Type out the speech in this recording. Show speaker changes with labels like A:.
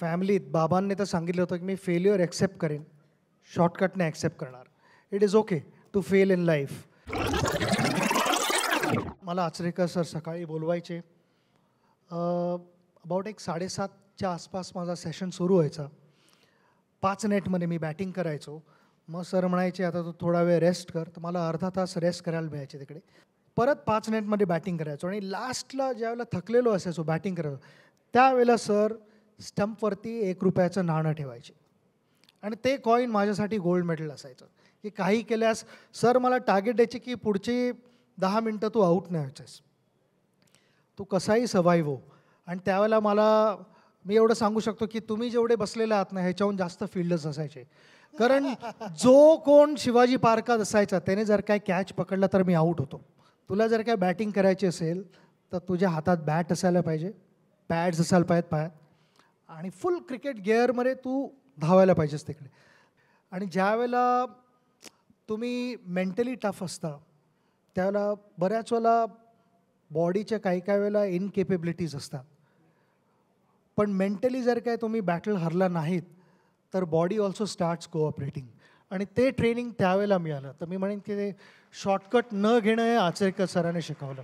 A: फॅमिलीत बाबांनी तर सांगितलं होतं की मी फेल्युअर ॲक्सेप्ट करेन, शॉर्टकटने ॲक्सेप्ट करणार. It is okay to fail in life. मला आचरेकर सर सकाळी बोलवायचे. अबाउट एक 7:30च्या आसपास माझा सेशन सुरू व्हायचा. 5 नेटमध्ये मी बॅटिंग करायचो. मग सर म्हणायचे आता तू थोडा वेळ रेस्ट कर, तर मला अर्धा तास रेस्ट करायला मिळायचे तिकडे. परत 5 नेटमध्ये बॅटिंग करायचो आणि लास्टला ज्यावेळेला थकलेलो असायचो बॅटिंग करायचो त्यावेळेला सर स्टंपवरती ₹1चं नाणं ठेवायचे आणि ते कॉईन माझ्यासाठी गोल्ड मेडल असायचं की काही केल्यास सर मला टार्गेट द्यायचे की पुढची 10 मिनटं तू आऊट नाही व्हायचंस, तू कसाही सर्वाईव्ह हो. आणि त्यावेळेला मी एवढं सांगू शकतो की तुम्ही जेवढे बसलेले आहात ना ह्याच्याहून जास्त फील्डर्स असायचे. कारण जो कोण शिवाजी पार्कात असायचा त्याने जर काय कॅच पकडला तर मी आऊट होतो. तुला जर काय बॅटिंग करायची असेल तर तुझ्या हातात बॅट असायला पाहिजे, पॅड्स असायला पाहिजेत पायात आणि फुल क्रिकेट गिअरमध्ये तू धावायला पाहिजेस तिकडे. आणि ज्यावेळेला तुम्ही मेंटली टफ असता त्यावेळेला बऱ्याच वेळेला बॉडीच्या काही काही वेळेला इनकेपेबिलिटीज असतात. पण मेंटली जर काय तुम्ही बॅटल हरला नाहीत तर बॉडी ऑल्सो स्टार्ट्स कोऑपरेटिंग आणि ते ट्रेनिंग त्यावेळेला मिळालं. तर मी म्हणेन की ते शॉर्टकट न घेणं हे आचरेकर सरांनी शिकवलं.